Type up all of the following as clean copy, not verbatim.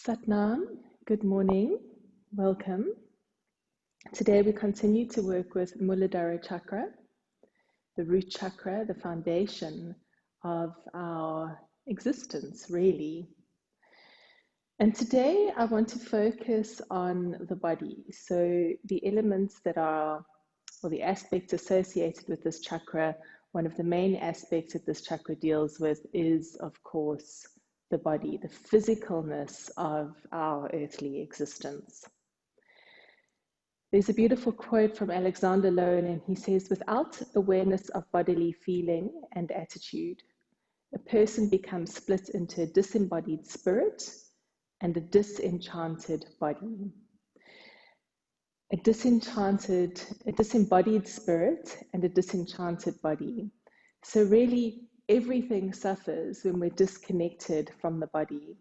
Satnam, good morning, welcome. Today we continue to work with Muladhara chakra, the root chakra, the foundation of our existence, really. And today I want to focus on the body. So the elements that are, or the aspects associated with this chakra, one of the main aspects that this chakra deals with is, of course, the body, the physicalness of our earthly existence. There's a beautiful quote from Alexander Lowen, and he says, without awareness of bodily feeling and attitude, a person becomes split into a disembodied spirit and a disenchanted body. A disembodied spirit and a disenchanted body. So really, everything suffers when we're disconnected from the body.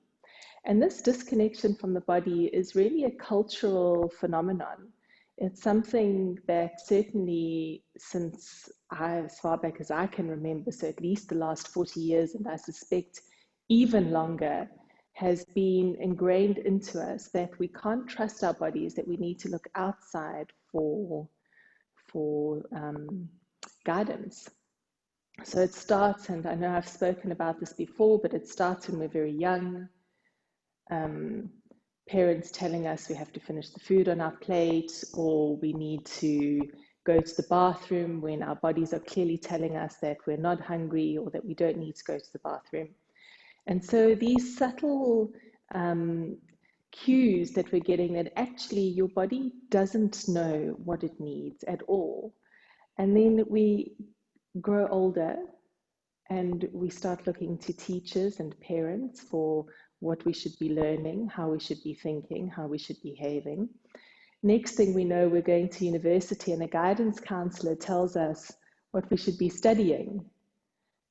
And this disconnection from the body is really a cultural phenomenon. It's something that certainly since as far back as I can remember, so at least the last 40 years, and I suspect even longer, has been ingrained into us that we can't trust our bodies, that we need to look outside for guidance. So it starts, and I know I've spoken about this before, but it starts when we're very young. Parents telling us we have to finish the food on our plate, or we need to go to the bathroom when our bodies are clearly telling us that we're not hungry or that we don't need to go to the bathroom. And so these subtle cues that we're getting, that actually your body doesn't know what it needs at all. And then we grow older and we start looking to teachers and parents for what we should be learning, how we should be thinking, how we should be behaving. Next thing we know, we're going to university and a guidance counselor tells us what we should be studying.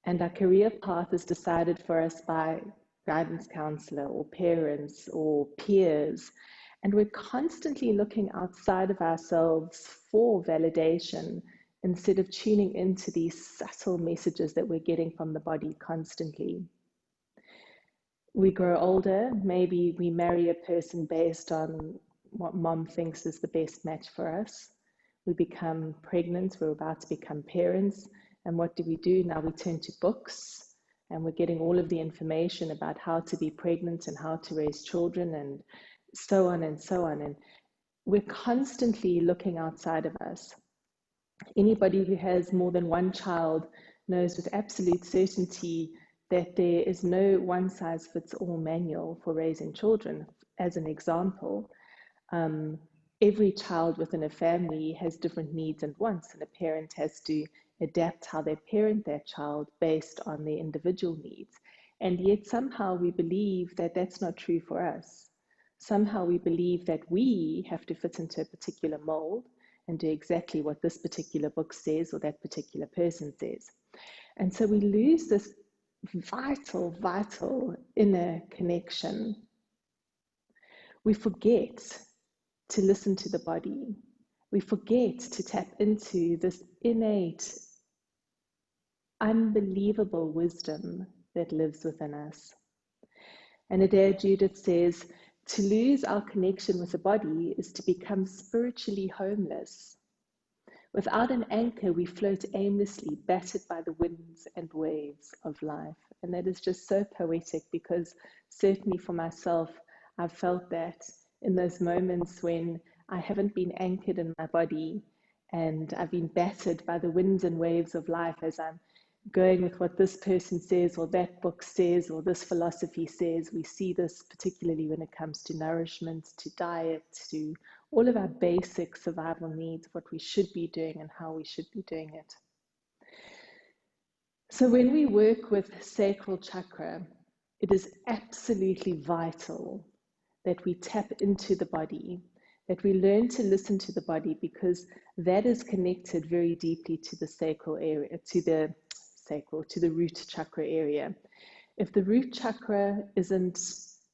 And our career path is decided for us by guidance counselor or parents or peers. And we're constantly looking outside of ourselves for validation instead of tuning into these subtle messages that we're getting from the body constantly. We grow older, maybe we marry a person based on what mom thinks is the best match for us. We become pregnant, we're about to become parents. And what do? Now we turn to books and we're getting all of the information about how to be pregnant and how to raise children and so on and so on. And we're constantly looking outside of us. Anybody who has more than one child knows with absolute certainty that there is no one-size-fits-all manual for raising children. As an example, every child within a family has different needs and wants, and a parent has to adapt how they parent their child based on their individual needs. And yet somehow we believe that that's not true for us. Somehow we believe that we have to fit into a particular mold and do exactly what this particular book says or that particular person says. And so we lose this vital inner connection. We forget to listen to the body. We forget to tap into this innate, unbelievable wisdom that lives within us. And Adair Judith says, to lose our connection with the body is to become spiritually homeless. Without an anchor, we float aimlessly, battered by the winds and waves of life. And that is just so poetic, because certainly for myself, I've felt that in those moments when I haven't been anchored in my body and I've been battered by the winds and waves of life as I'm going with what this person says or that book says or this philosophy says. We see this particularly when it comes to nourishment, to diet, to all of our basic survival needs, what we should be doing and how we should be doing it. So when we work with Sacral Chakra, it is absolutely vital that we tap into the body, that we learn to listen to the body, because that is connected very deeply to the sacral area, to the root chakra area. If the root chakra isn't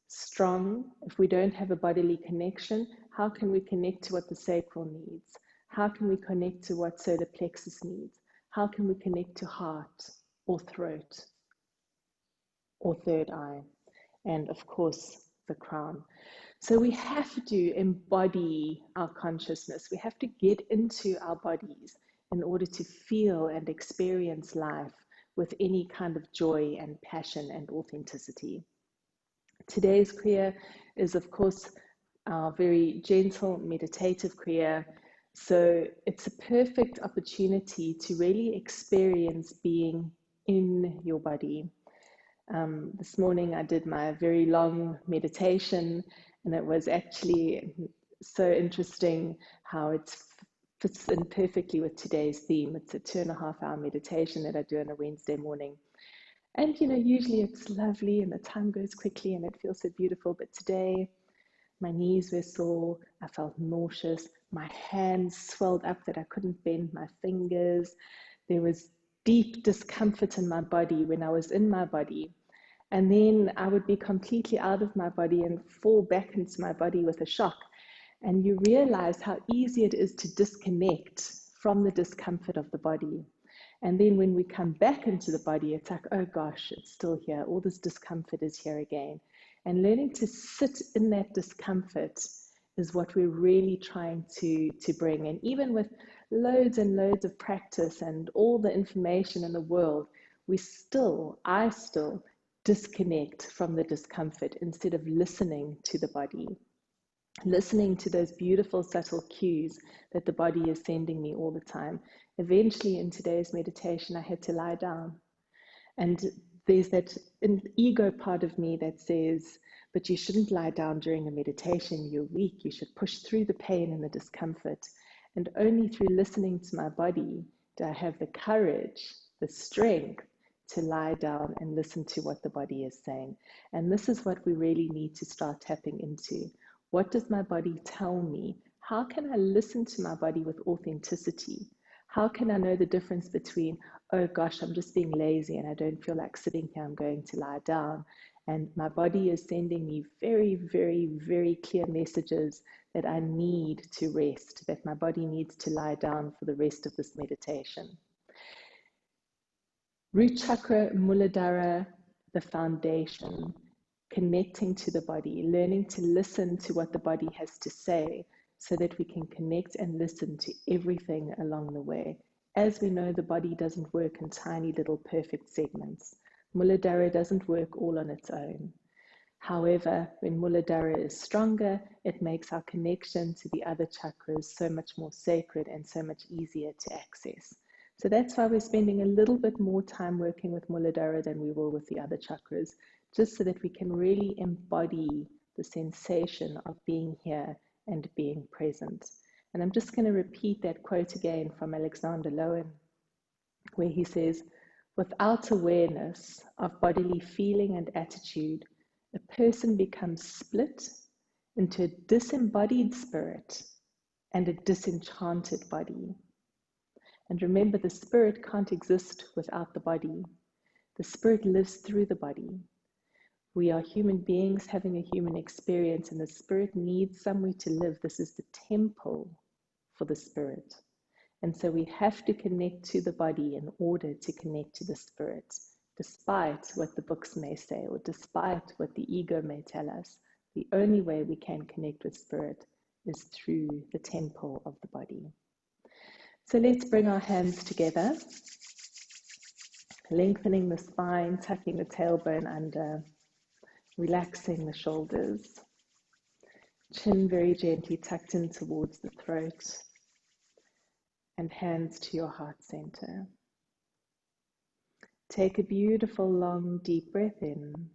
strong, if we don't have a bodily connection, how can we connect to what the sacral needs? How can we connect to what solar plexus needs? How can we connect to heart or throat or third eye? And of course, the crown. So we have to embody our consciousness. We have to get into our bodies in order to feel and experience life with any kind of joy and passion and authenticity. Today's Kriya is, of course, our very gentle meditative Kriya. So it's a perfect opportunity to really experience being in your body. This morning I did my very long meditation, and it was actually so interesting how it fits in perfectly with today's theme. It's a 2.5 hour meditation that I do on a Wednesday morning. And usually it's lovely and the time goes quickly and it feels so beautiful. But today my knees were sore, I felt nauseous, my hands swelled up that I couldn't bend my fingers. There was deep discomfort in my body when I was in my body. And then I would be completely out of my body and fall back into my body with a shock. And you realize how easy it is to disconnect from the discomfort of the body. And then when we come back into the body, it's like, oh gosh, it's still here. All this discomfort is here again. And learning to sit in that discomfort is what we're really trying to bring. And even with loads and loads of practice and all the information in the world, I still disconnect from the discomfort instead of listening to the body, listening to those beautiful subtle cues that the body is sending me all the time. Eventually in today's meditation, I had to lie down. And there's that ego part of me that says, but you shouldn't lie down during a meditation, you're weak, you should push through the pain and the discomfort. And only through listening to my body do I have the courage, the strength to lie down and listen to what the body is saying. And this is what we really need to start tapping into. What does my body tell me? How can I listen to my body with authenticity? How can I know the difference between, oh gosh, I'm just being lazy and I don't feel like sitting here, I'm going to lie down. And my body is sending me very, very, very clear messages that I need to rest, that my body needs to lie down for the rest of this meditation. Root chakra, Muladhara, the foundation, connecting to the body, learning to listen to what the body has to say so that we can connect and listen to everything along the way. As we know, the body doesn't work in tiny little perfect segments. Muladhara doesn't work all on its own. However, when Muladhara is stronger, it makes our connection to the other chakras so much more sacred and so much easier to access. So that's why we're spending a little bit more time working with Muladhara than we will with the other chakras, just so that we can really embody the sensation of being here and being present. And I'm just going to repeat that quote again from Alexander Lowen, where he says, without awareness of bodily feeling and attitude, a person becomes split into a disembodied spirit and a disenchanted body. And remember, the spirit can't exist without the body. The spirit lives through the body. We are human beings having a human experience, and the spirit needs somewhere to live. This is the temple for the spirit. And so we have to connect to the body in order to connect to the spirit, despite what the books may say or despite what the ego may tell us. The only way we can connect with spirit is through the temple of the body. So let's bring our hands together, lengthening the spine, tucking the tailbone under, relaxing the shoulders, chin very gently tucked in towards the throat, and hands to your heart center. Take a beautiful long deep breath in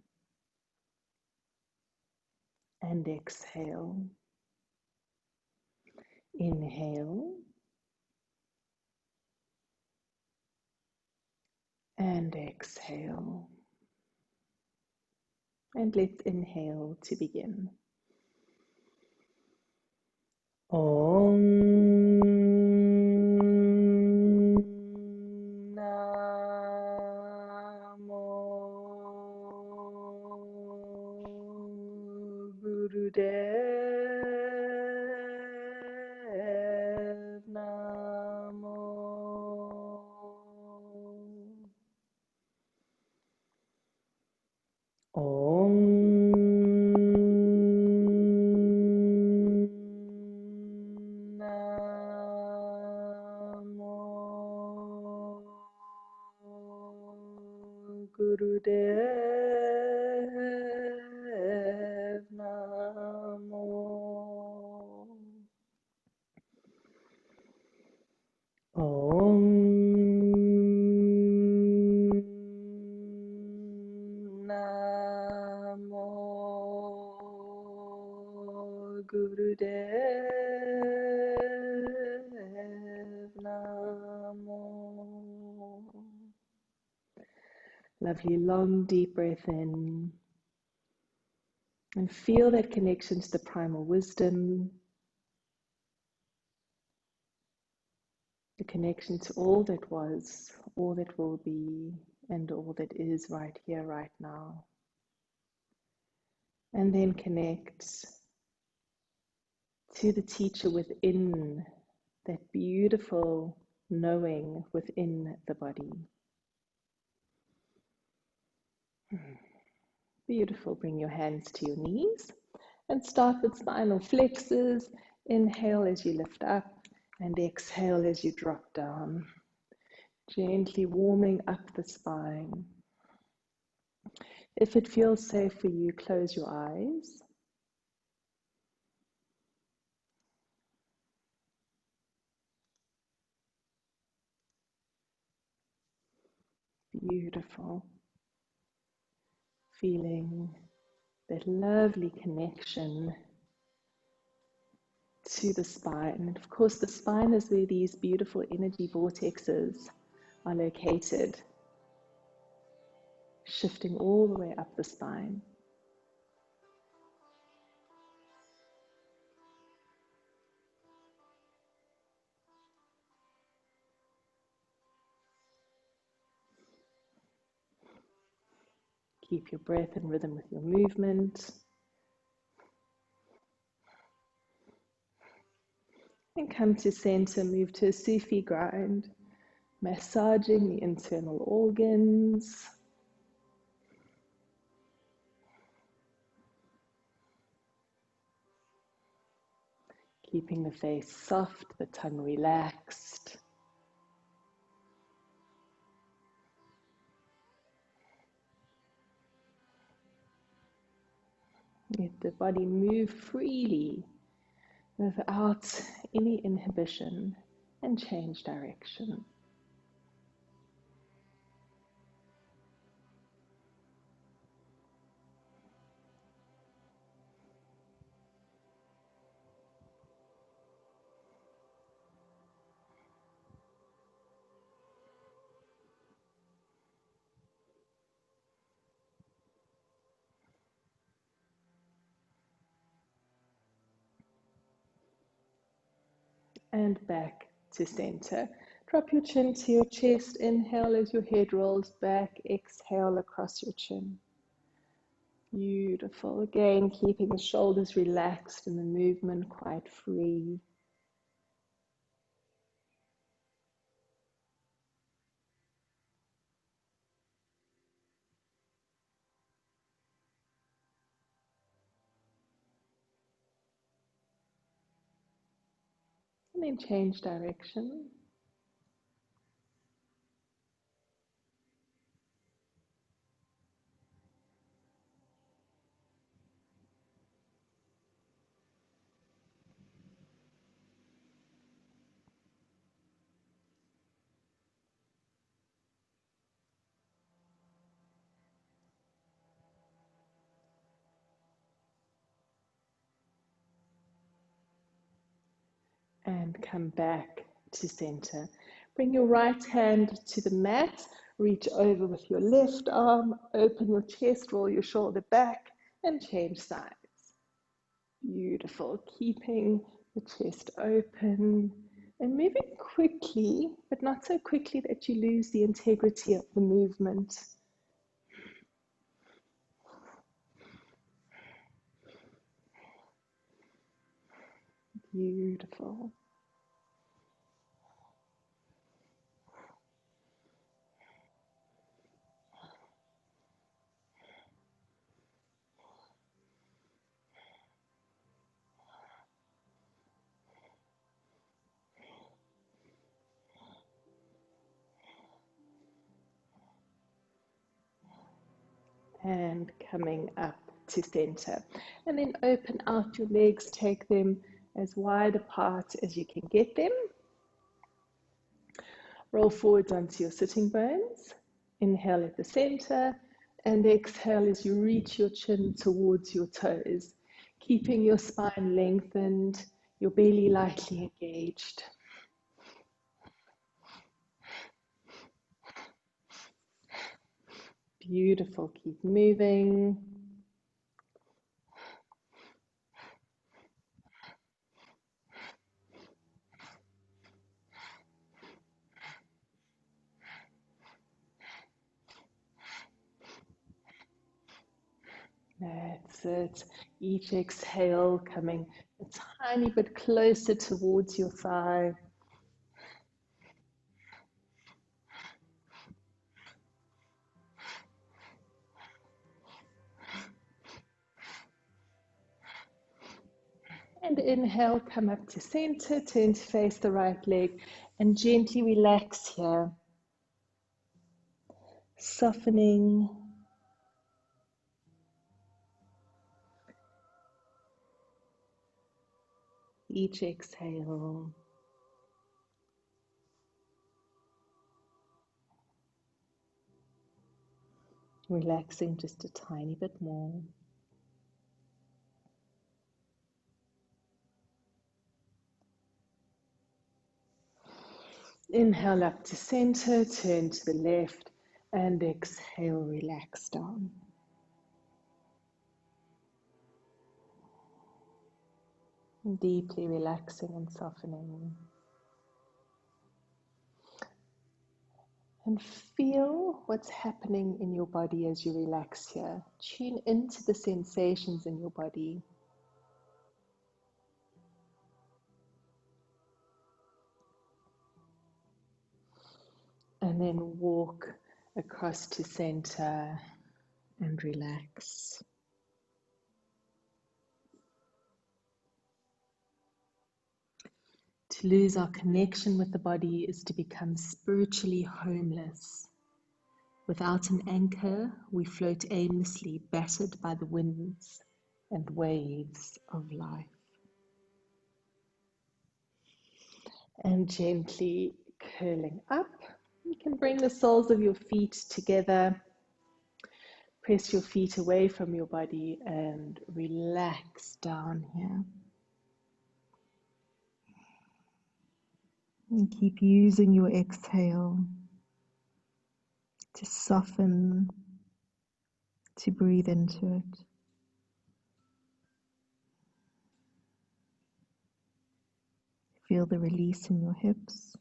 and exhale. Inhale and exhale. And let's inhale to begin. Om Namo Gurudev Namo. Om Namo. Om Namo Gurudev Namo. Lovely long deep breath in and feel that connection to the primal wisdom, the connection to all that was, all that will be, and all that is right here, right now. And then connect to the teacher within, that beautiful knowing within the body. Beautiful. Bring your hands to your knees and start with spinal flexes. Inhale as you lift up and exhale as you drop down. Gently warming up the spine. If it feels safe for you, close your eyes. Beautiful. Feeling that lovely connection to the spine. And of course, the spine is where these beautiful energy vortexes are located, shifting all the way up the spine. Keep your breath in rhythm with your movement. And come to center, move to a Sufi Grind, massaging the internal organs. Keeping the face soft, the tongue relaxed. Let the body move freely without any inhibition and change direction. And back to center. Drop your chin to your chest. Inhale as your head rolls back. Exhale across your chin. Beautiful. Again, keeping the shoulders relaxed and the movement quite free. And then change direction. And come back to center. Bring your right hand to the mat. Reach over with your left arm. Open your chest, roll your shoulder back, and change sides. Beautiful. Keeping the chest open and moving quickly, but not so quickly that you lose the integrity of the movement. Beautiful. and coming up to center. And then open out your legs, take them as wide apart as you can get them. Roll forwards onto your sitting bones. Inhale at the center and exhale as you reach your chin towards your toes, keeping your spine lengthened, your belly lightly engaged. Beautiful, keep moving. That's it. Each exhale coming a tiny bit closer towards your thigh. And inhale, come up to center, turn to face the right leg, and gently relax here. Softening. Each exhale. Relaxing just a tiny bit more. Inhale up to center, turn to the left, and exhale, relax down. Deeply relaxing and softening. And feel what's happening in your body as you relax here. Tune into the sensations in your body. And then walk across to center and relax. To lose our connection with the body is to become spiritually homeless. Without an anchor, we float aimlessly, battered by the winds and waves of life. And gently curling up, you can bring the soles of your feet together. Press your feet away from your body and relax down here. And keep using your exhale to soften, to breathe into it. Feel the release in your hips.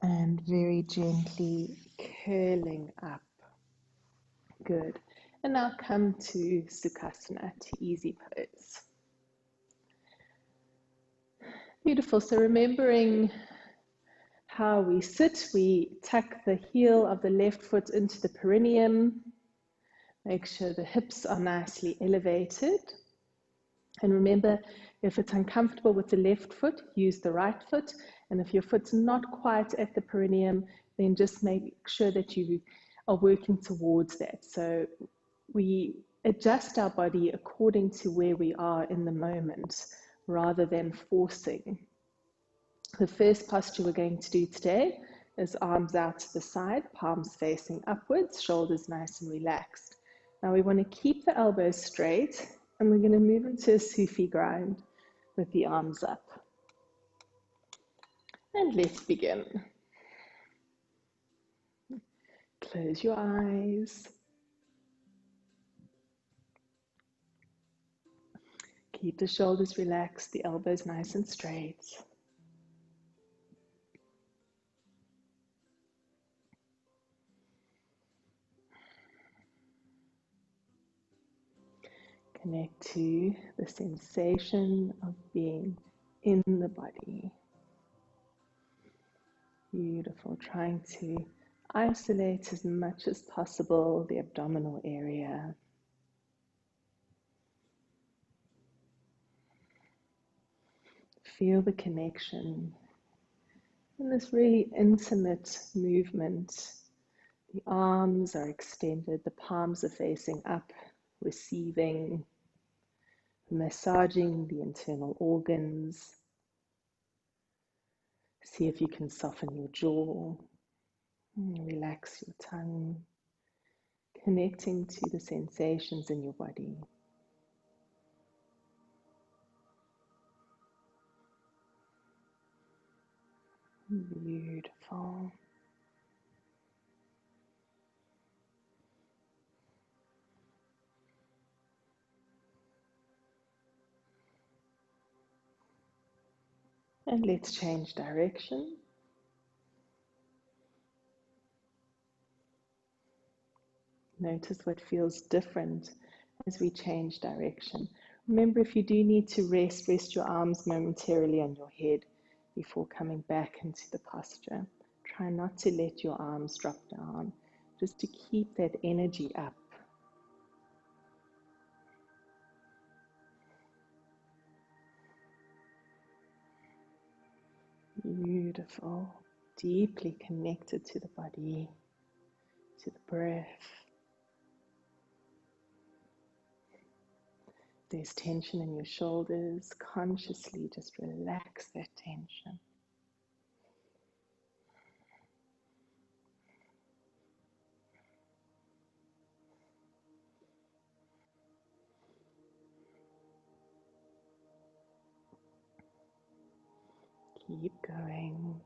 And very gently curling up. Good. And now come to Sukhasana, to easy pose. Beautiful. So remembering how we sit, we tuck the heel of the left foot into the perineum. Make sure the hips are nicely elevated. And remember, if it's uncomfortable with the left foot, use the right foot. And if your foot's not quite at the perineum, then just make sure that you are working towards that. So we adjust our body according to where we are in the moment, rather than forcing. The first posture we're going to do today is arms out to the side, palms facing upwards, shoulders nice and relaxed. Now we want to keep the elbows straight, and we're going to move into a Sufi Grind with the arms up. And let's begin. Close your eyes. Keep the shoulders relaxed, the elbows nice and straight. Connect to the sensation of being in the body. Beautiful. Trying to isolate as much as possible the abdominal area. Feel the connection in this really intimate movement. The arms are extended, the palms are facing up, receiving, massaging the internal organs. See if you can soften your jaw, relax your tongue, connecting to the sensations in your body. Beautiful. And let's change direction. Notice what feels different as we change direction. Remember, if you do need to rest your arms momentarily on your head before coming back into the posture. Try not to let your arms drop down, just to keep that energy up. Beautiful. Deeply connected to the body, to the breath. There's tension in your shoulders. Consciously just relax that tension. Keep going.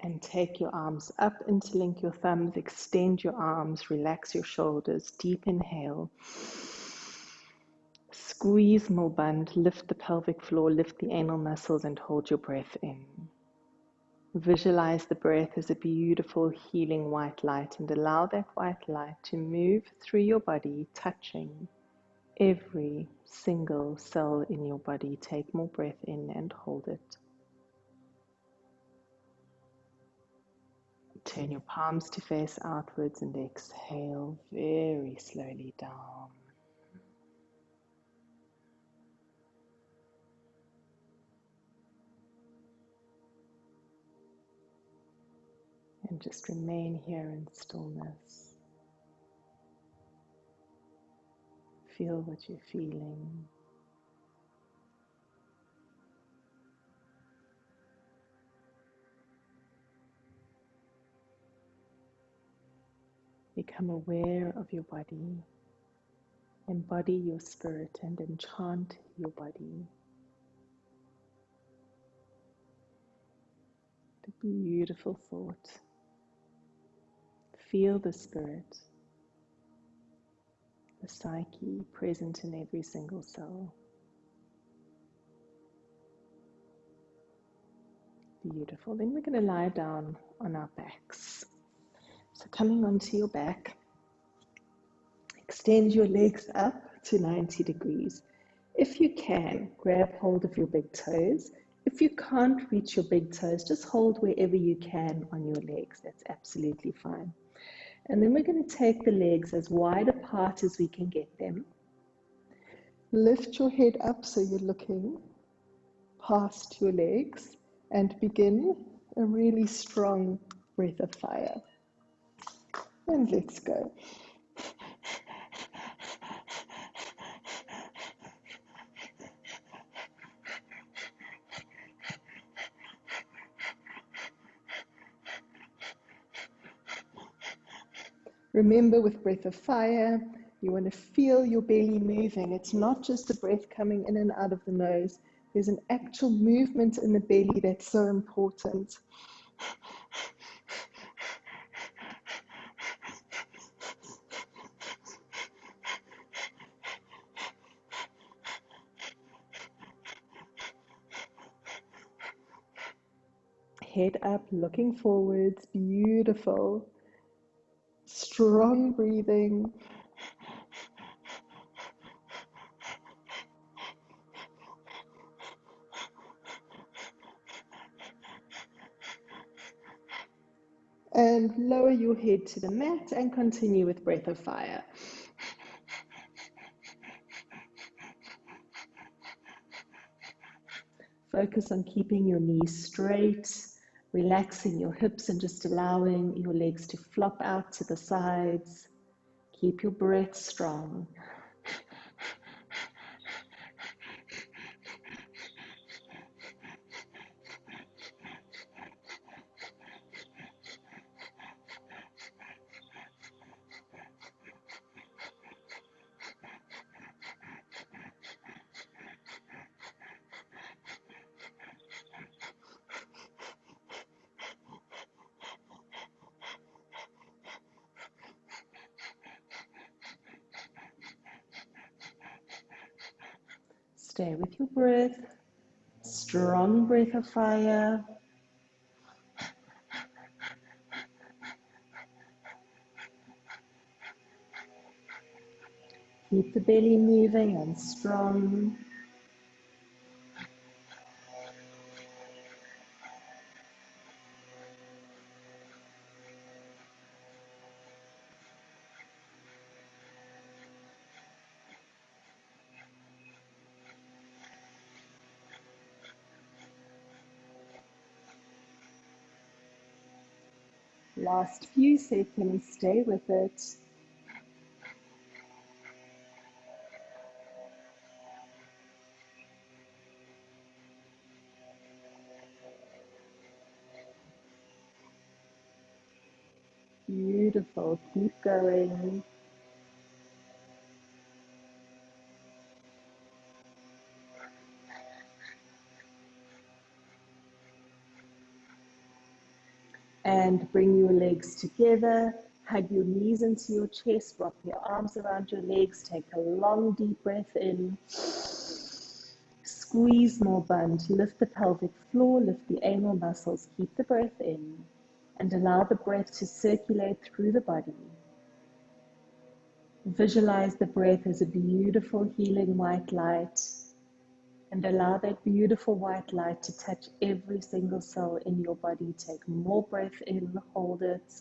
And take your arms up, interlink your thumbs, extend your arms, relax your shoulders, deep inhale. Squeeze Mulband, lift the pelvic floor, lift the anal muscles and hold your breath in. Visualize the breath as a beautiful healing white light and allow that white light to move through your body, touching every single cell in your body. Take more breath in and hold it. Turn your palms to face outwards and exhale very slowly down. And just remain here in stillness. Feel what you're feeling. Become aware of your body. Embody your spirit and enchant your body. The beautiful thought. Feel the spirit, the psyche present in every single cell. Beautiful. Then we're going to lie down on our backs. So coming onto your back, extend your legs up to 90 degrees. If you can, grab hold of your big toes. If you can't reach your big toes, just hold wherever you can on your legs. That's absolutely fine. And then we're going to take the legs as wide apart as we can get them. Lift your head up so you're looking past your legs and begin a really strong breath of fire. And let's go. Remember, with breath of fire, you want to feel your belly moving. It's not just the breath coming in and out of the nose. There's an actual movement in the belly that's so important. head up, looking forwards. Beautiful. Strong breathing. And lower your head to the mat and continue with breath of fire. Focus on keeping your knees straight, relaxing your hips and just allowing your legs to flop out to the sides. Keep your breath strong. Stay with your breath. Strong breath of fire. Keep the belly moving and strong. Last few seconds, stay with it. Beautiful, keep going. And bring your legs together. Hug your knees into your chest, wrap your arms around your legs, take a long deep breath in. Squeeze more bunt, lift the pelvic floor, lift the anal muscles, keep the breath in, and allow the breath to circulate through the body. Visualize the breath as a beautiful healing white light, and allow that beautiful white light to touch every single cell in your body. Take more breath in, hold it,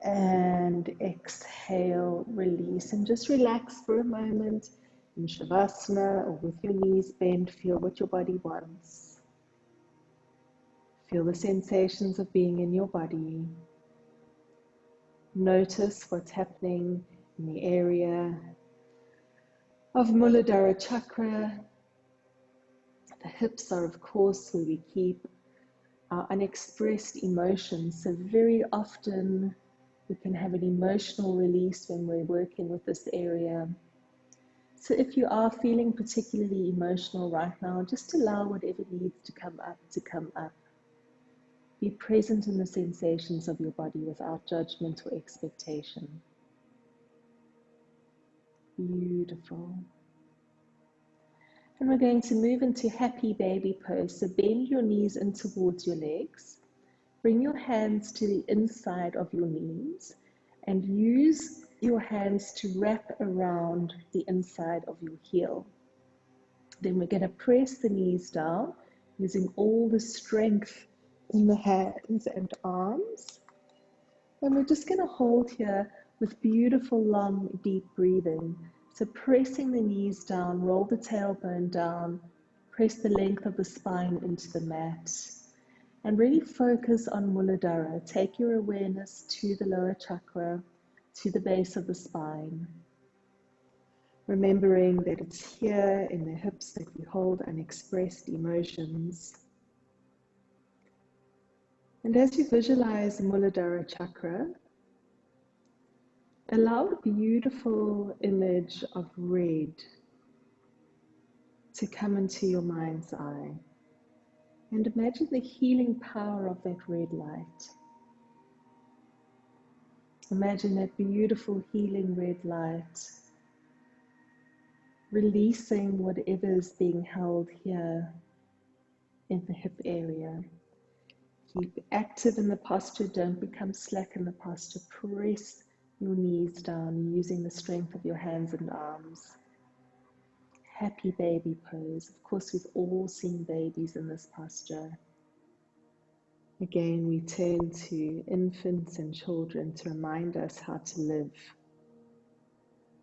and exhale, release, and just relax for a moment in Shavasana or with your knees bent. Feel what your body wants. Feel the sensations of being in your body. Notice what's happening in the area of Muladhara Chakra. The hips are, of course, where we keep our unexpressed emotions. So very often we can have an emotional release when we're working with this area. So if you are feeling particularly emotional right now, just allow whatever needs to come up to come up. Be present in the sensations of your body without judgment or expectation. Beautiful. And we're going to move into happy baby pose. So bend your knees in towards your legs. Bring your hands to the inside of your knees and use your hands to wrap around the inside of your heel. Then we're going to press the knees down using all the strength in the hands and arms. And we're just going to hold here with beautiful, long, deep breathing. So pressing the knees down, roll the tailbone down, press the length of the spine into the mat. And really focus on Muladhara. Take your awareness to the lower chakra, to the base of the spine. Remembering that it's here in the hips that we hold unexpressed emotions. And as you visualize Muladhara Chakra, allow a beautiful image of red to come into your mind's eye. And imagine the healing power of that red light. Imagine that beautiful healing red light releasing whatever is being held here in the hip area. Keep active in the posture, don't become slack in the posture. Press your knees down using the strength of your hands and arms. Happy baby pose. Of course, we've all seen babies in this posture. Again, we turn to infants and children to remind us how to live,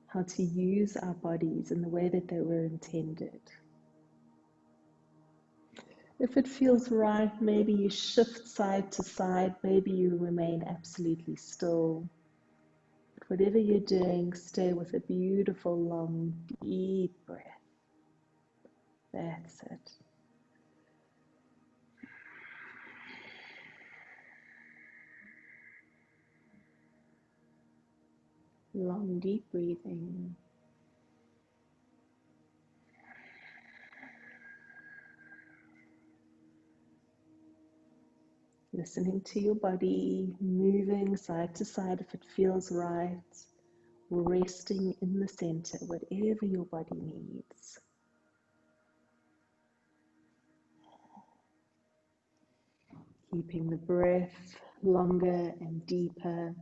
how to use our bodies in the way that they were intended. If it feels right, maybe you shift side to side, maybe you remain absolutely still. But whatever you're doing, stay with a beautiful, long, deep breath. That's it. Long, deep breathing. Listening to your body, moving side to side if it feels right, resting in the center, whatever your body needs. Keeping the breath longer and deeper.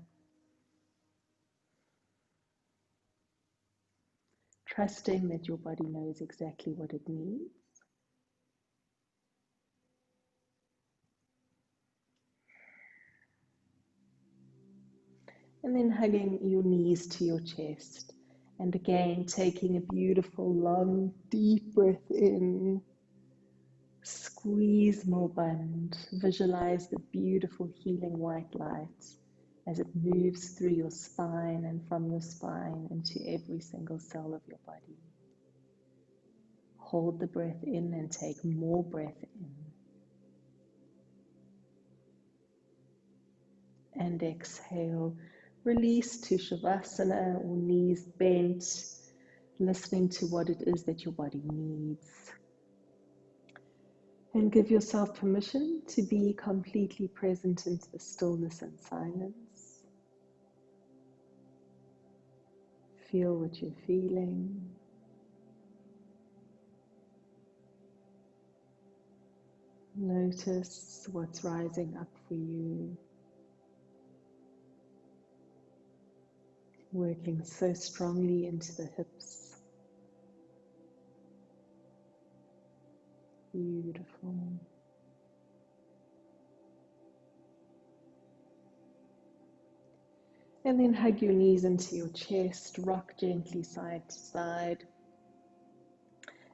Trusting that your body knows exactly what it needs. And then hugging your knees to your chest. And again, taking a beautiful, long, deep breath in. Squeeze more bund. Visualize the beautiful healing white light as it moves through your spine and from your spine into every single cell of your body. Hold the breath in and take more breath in. And exhale. Release to Shavasana or knees bent, listening to what it is that your body needs. And give yourself permission to be completely present into the stillness and silence. Feel what you're feeling. Notice what's rising up for you. Working so strongly into the hips. Beautiful. And then hug your knees into your chest, rock gently side to side.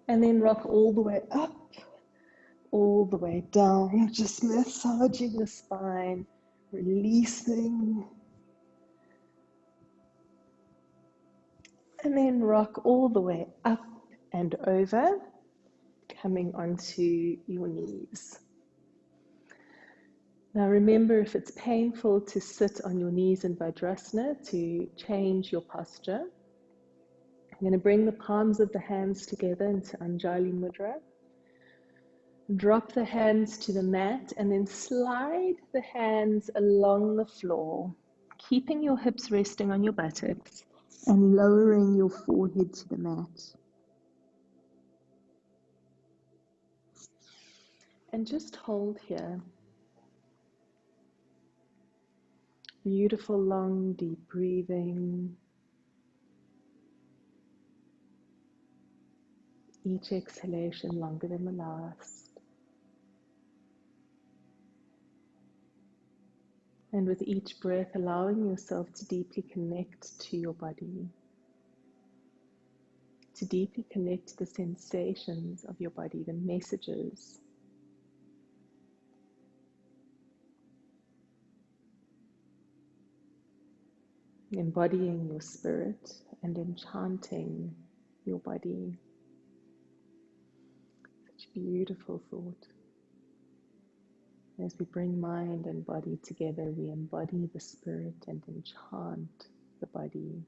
And then rock all the way up, all the way down, just massaging the spine, releasing. And then rock all the way up and over, coming onto your knees. Now remember, if it's painful to sit on your knees in Vadrasana, to change your posture. I'm going to bring the palms of the hands together into Anjali Mudra. Drop the hands to the mat and then slide the hands along the floor, keeping your hips resting on your buttocks and lowering your forehead to the mat. And just hold here. Beautiful, long, deep breathing. Each exhalation longer than the last. And with each breath, allowing yourself to deeply connect to your body, to deeply connect to the sensations of your body, the messages. Embodying your spirit and enchanting your body. Such a beautiful thought. As we bring mind and body together, we embody the spirit and enchant the body.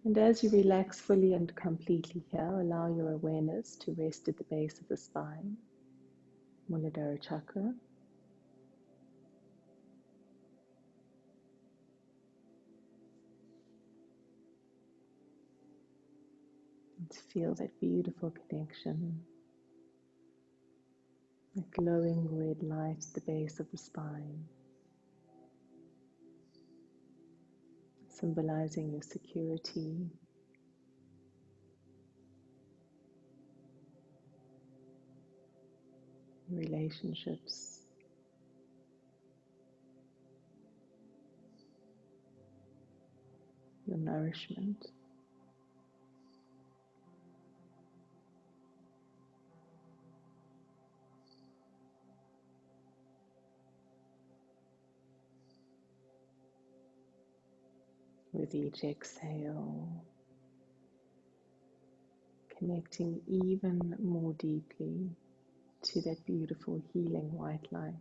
And as you relax fully and completely here, allow your awareness to rest at the base of the spine, Muladhara Chakra. To feel that beautiful connection, a glowing red light at the base of the spine, symbolizing your security, relationships, your nourishment. With each exhale, connecting even more deeply to that beautiful healing white light.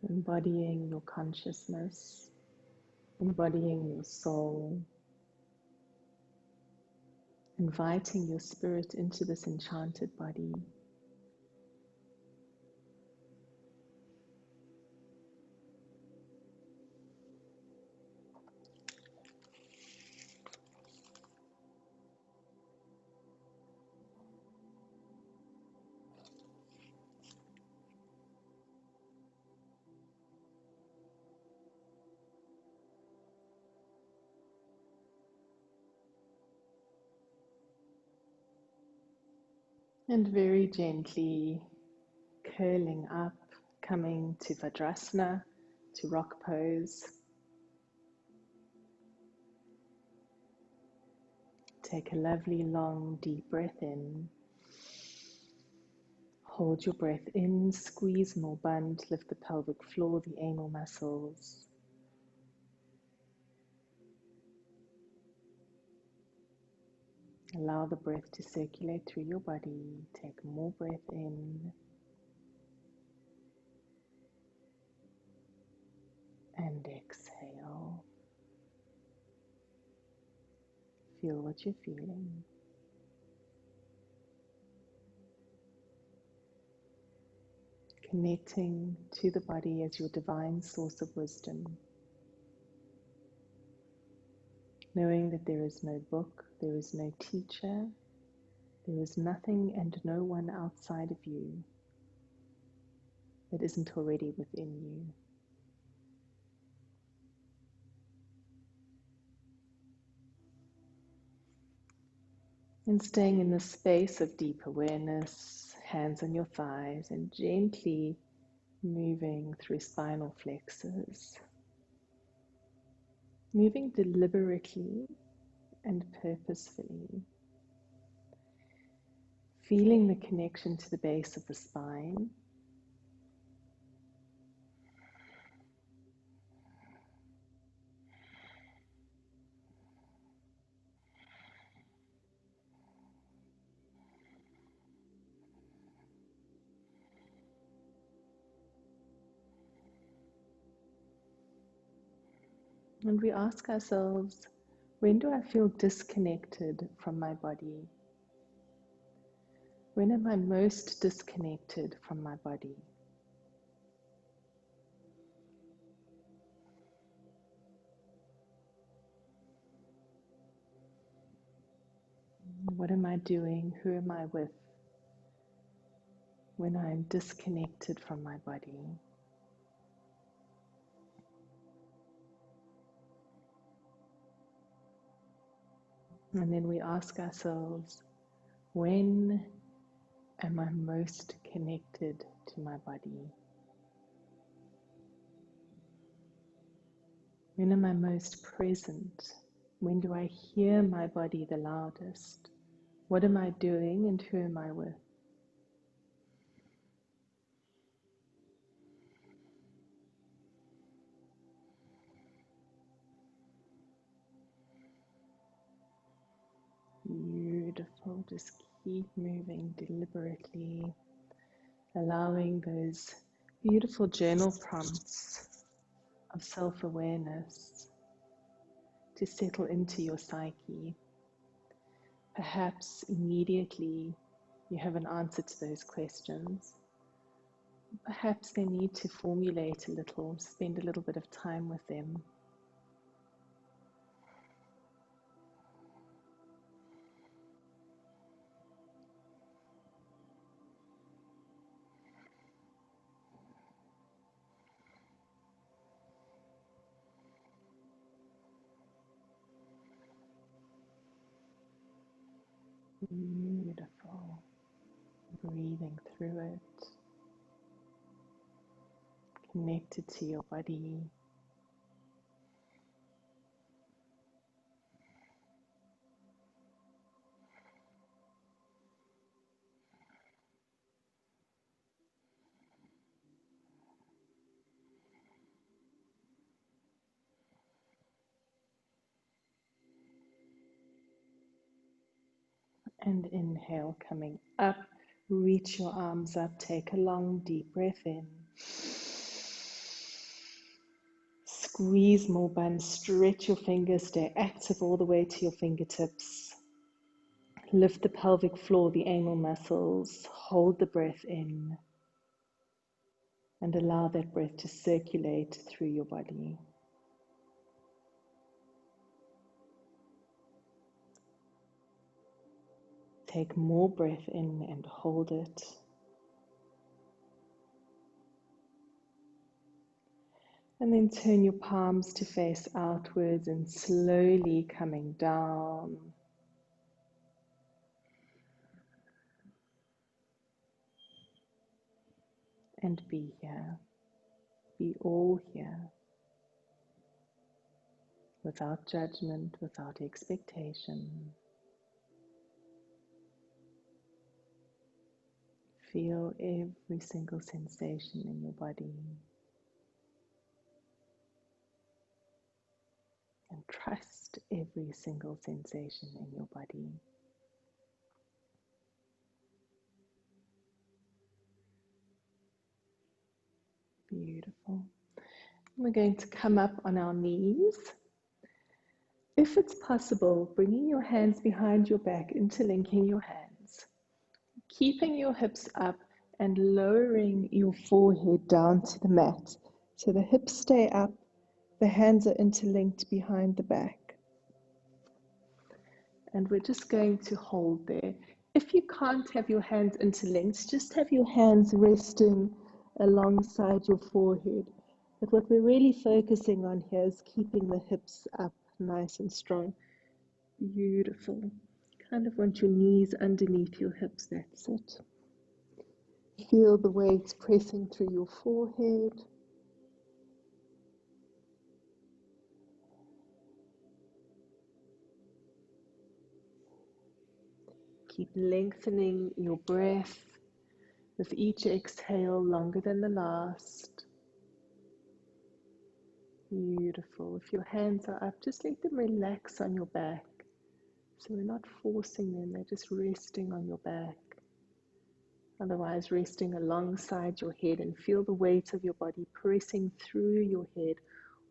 Embodying your consciousness, embodying your soul, inviting your spirit into this enchanted body. And very gently curling up, coming to Vadrasana, to rock pose. Take a lovely long deep breath in. Hold your breath in, squeeze more bund, lift the pelvic floor, the anal muscles. Allow the breath to circulate through your body. Take more breath in and exhale. Feel what you're feeling. Connecting to the body as your divine source of wisdom. Knowing that there is no book, there is no teacher, there is nothing and no one outside of you that isn't already within you. And staying in the space of deep awareness, hands on your thighs and gently moving through spinal flexes. Moving deliberately and purposefully. Feeling the connection to the base of the spine. And we ask ourselves, when do I feel disconnected from my body? When am I most disconnected from my body? What am I doing? Who am I with when I'm disconnected from my body? And then we ask ourselves, when am I most connected to my body? When am I most present? When do I hear my body the loudest? What am I doing and who am I with? Beautiful. Just keep moving deliberately, allowing those beautiful journal prompts of self-awareness to settle into your psyche. Perhaps immediately you have an answer to those questions. Perhaps they need to formulate a little, spend a little bit of time with them. Beautiful. Breathing through it, connected to your body. And inhale, coming up, reach your arms up, take a long deep breath in. Squeeze more buns, stretch your fingers, stay active all the way to your fingertips. Lift the pelvic floor, the anal muscles, hold the breath in, and allow that breath to circulate through your body. Take more breath in and hold it. And then turn your palms to face outwards and slowly coming down. And be here. Be all here. Without judgment, without expectation. Feel every single sensation in your body. And trust every single sensation in your body. Beautiful. We're going to come up on our knees. If it's possible, bringing your hands behind your back, interlinking your hands. Keeping your hips up and lowering your forehead down to the mat. So the hips stay up, the hands are interlinked behind the back. And we're just going to hold there. If you can't have your hands interlinked, just have your hands resting alongside your forehead. But what we're really focusing on here is keeping the hips up nice and strong. Beautiful. Kind of want your knees underneath your hips, that's it. Feel the weight pressing through your forehead. Keep lengthening your breath with each exhale longer than the last. Beautiful. If your hands are up, just let them relax on your back. So we're not forcing them, they're just resting on your back. Otherwise, resting alongside your head, and feel the weight of your body pressing through your head,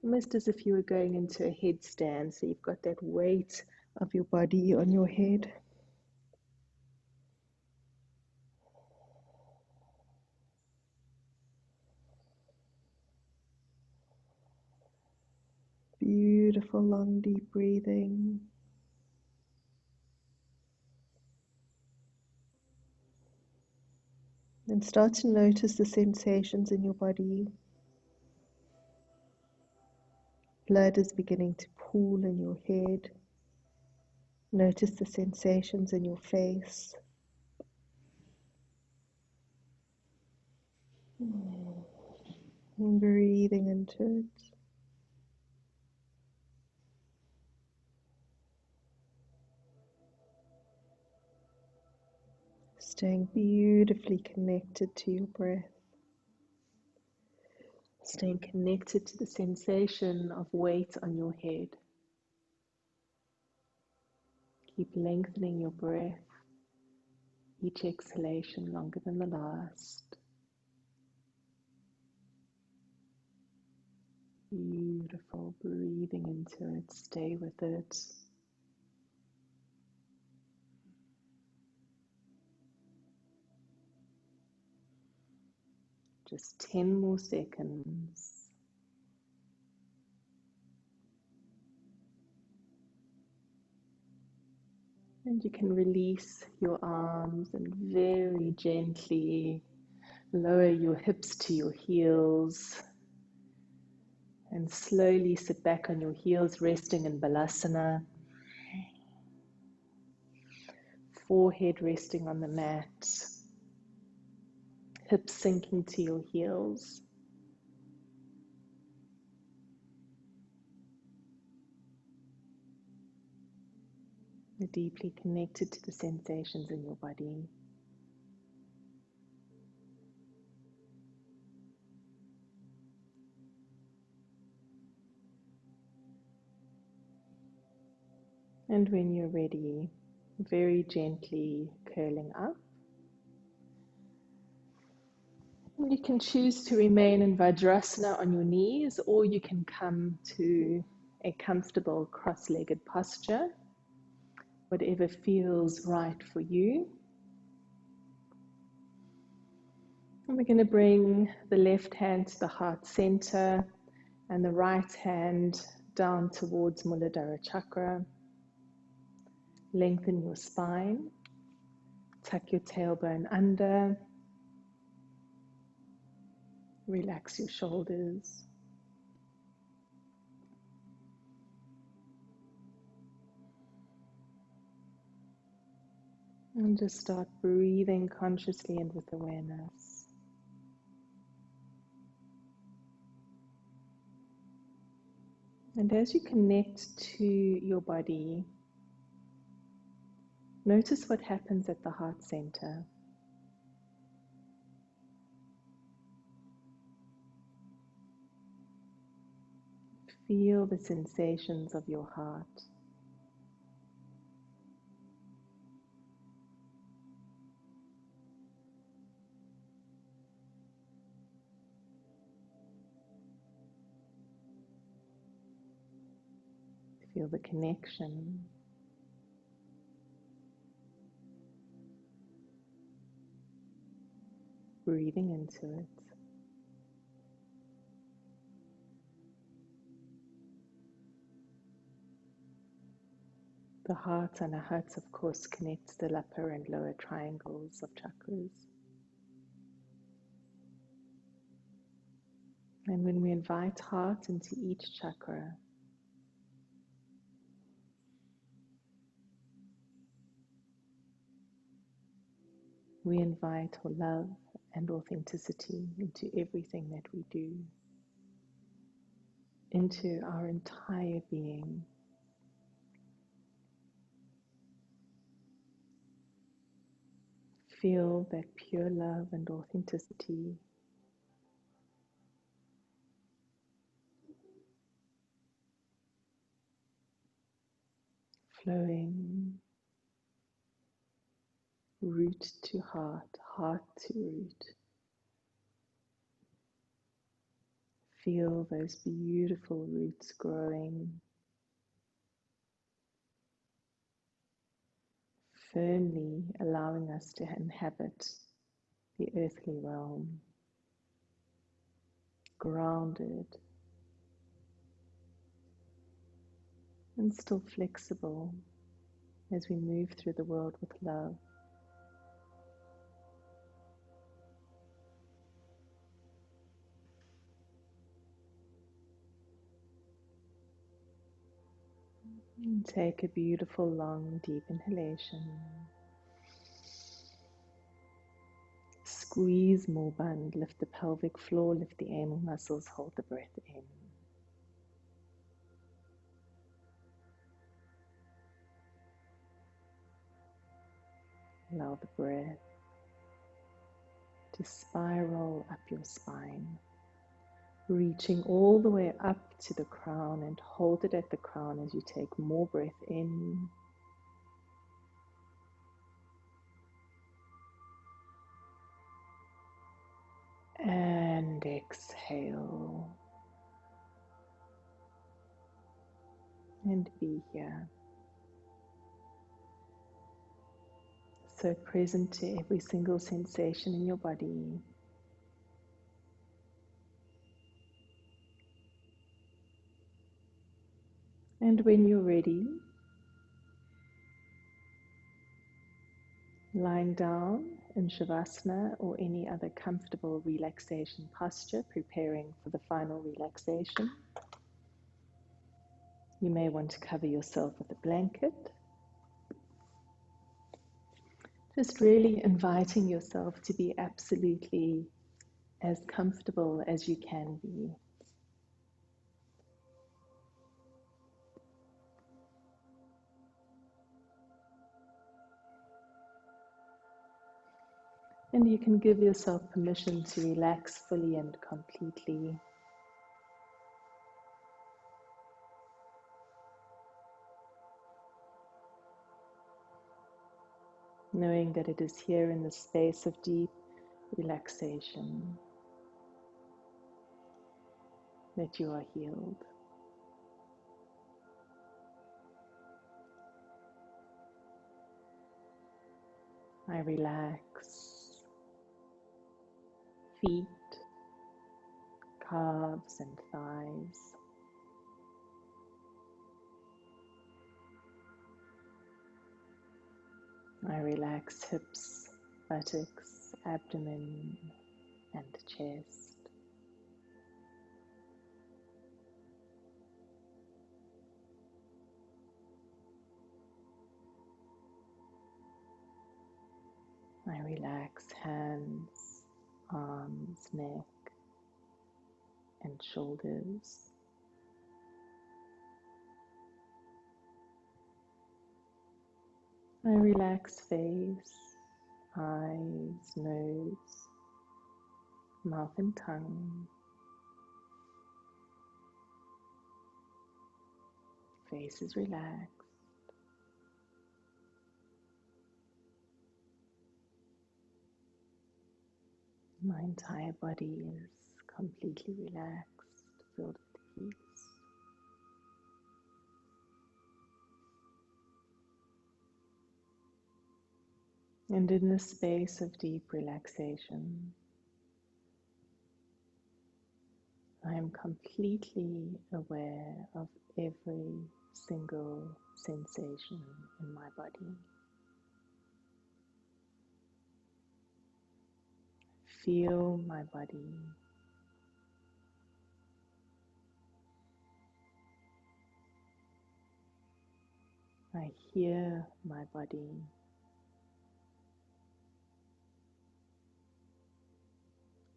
almost as if you were going into a headstand. So you've got that weight of your body on your head. Beautiful, long, deep breathing. And start to notice the sensations in your body. Blood is beginning to pool in your head. Notice the sensations in your face. And breathing into it. Staying beautifully connected to your breath. Staying connected to the sensation of weight on your head. Keep lengthening your breath. Each exhalation longer than the last. Beautiful. Breathing into it. Stay with it. Just 10 more seconds. And you can release your arms and very gently lower your hips to your heels and slowly sit back on your heels, resting in Balasana. Forehead resting on the mat, hips sinking to your heels. You're deeply connected to the sensations in your body. And when you're ready, very gently curling up. And you can choose to remain in Vadrasana on your knees, or you can come to a comfortable cross-legged posture, whatever feels right for you. And we're going to bring the left hand to the heart center and the right hand down towards Muladhara chakra. Lengthen your spine, tuck your tailbone under, relax your shoulders. And just start breathing consciously and with awareness. And as you connect to your body, notice what happens at the heart center. Feel the sensations of your heart. Feel the connection. Breathing into it. The heart and anahata, of course, connects the upper and lower triangles of chakras. And when we invite heart into each chakra, we invite love and authenticity into everything that we do, into our entire being. Feel that pure love and authenticity flowing root to heart, heart to root. Feel those beautiful roots growing firmly, allowing us to inhabit the earthly realm, grounded and still flexible as we move through the world with love. And take a beautiful, long, deep inhalation. Squeeze more band, lift the pelvic floor, lift the anal muscles, hold the breath in. Allow the breath to spiral up your spine, reaching all the way up to the crown, and hold it at the crown as you take more breath in. And exhale. And be here. So present to every single sensation in your body. And when you're ready, lying down in Shavasana or any other comfortable relaxation posture, preparing for the final relaxation. You may want to cover yourself with a blanket. Just really inviting yourself to be absolutely as comfortable as you can be. And you can give yourself permission to relax fully and completely. Knowing that it is here in the space of deep relaxation that you are healed. I relax feet, calves and thighs. I relax hips, buttocks, abdomen and chest. I relax hands, arms, neck and shoulders. I relax face, eyes, nose, mouth and tongue. Face is relaxed. My entire body is completely relaxed, filled with peace. And in this space of deep relaxation, I am completely aware of every single sensation in my body. Feel my body. I hear my body.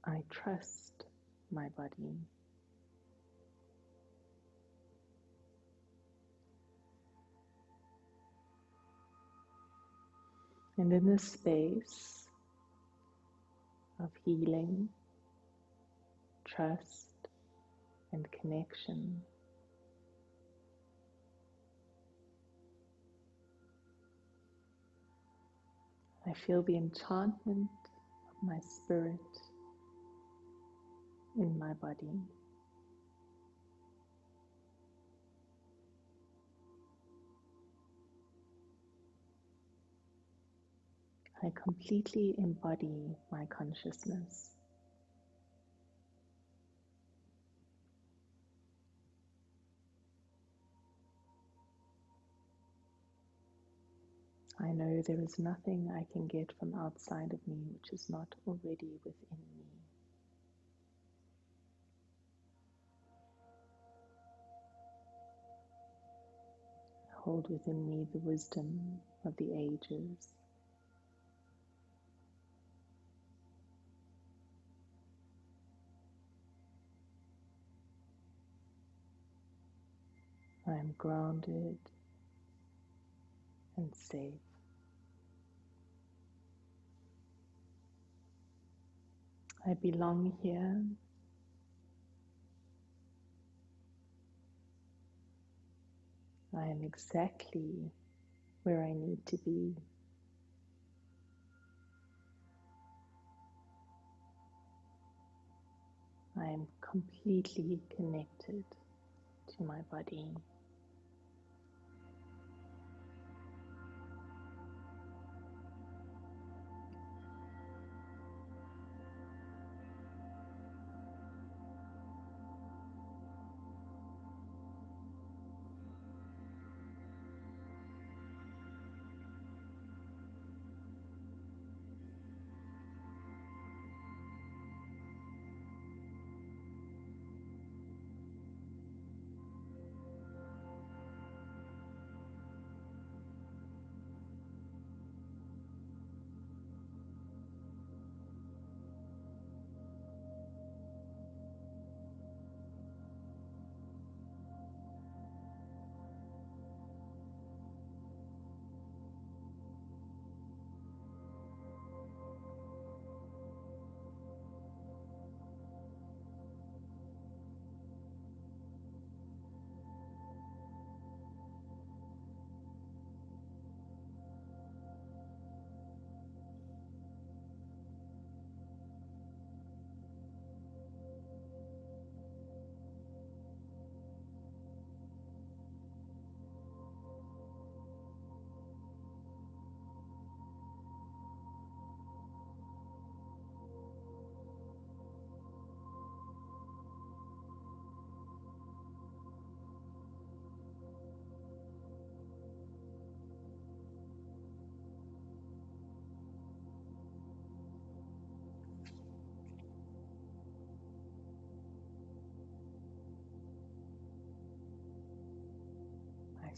I trust my body. And in this space of healing, trust, and connection, I feel the enchantment of my spirit in my body. I completely embody my consciousness. I know there is nothing I can get from outside of me which is not already within me. I hold within me the wisdom of the ages. I am grounded and safe. I belong here. I am exactly where I need to be. I am completely connected to my body.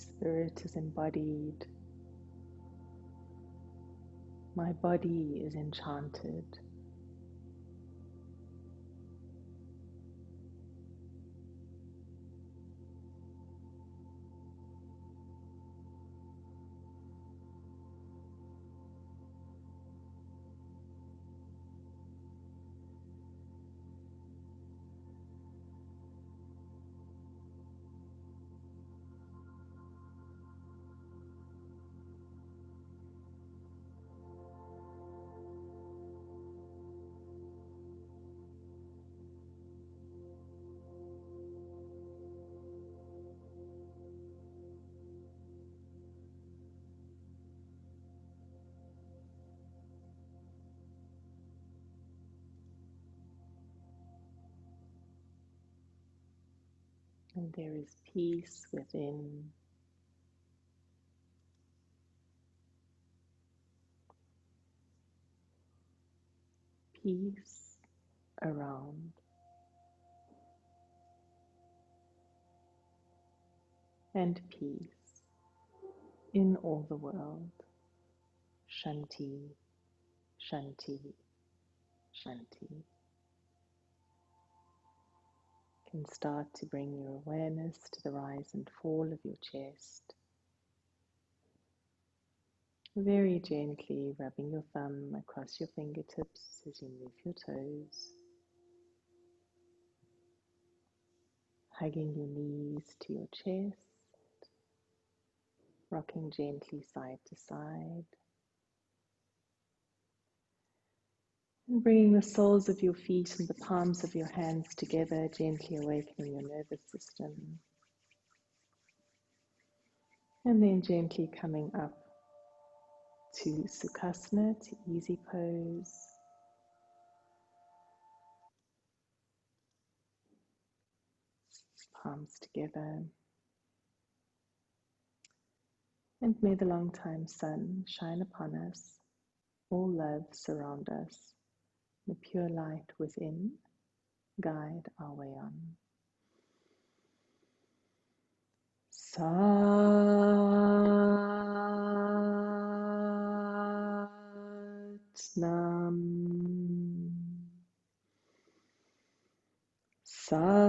spirit is embodied. My body is enchanted. And there is peace within, peace around, and peace in all the world. Shanti, Shanti, Shanti. You can start to bring your awareness to the rise and fall of your chest. Very gently rubbing your thumb across your fingertips as you move your toes. Hugging your knees to your chest. Rocking gently side to side. And bringing the soles of your feet and the palms of your hands together, gently awakening your nervous system. And then gently coming up to Sukhasana, to easy pose. Palms together. And may the long-time sun shine upon us. All love surround us. The pure light within guide our way on. Satnam. Satnam.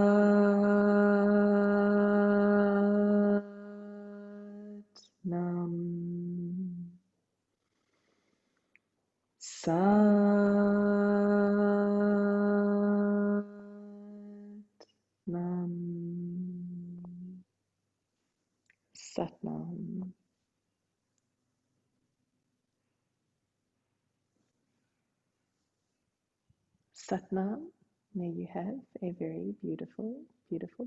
Satnam. Satnam. Satnam. May you have a very beautiful, beautiful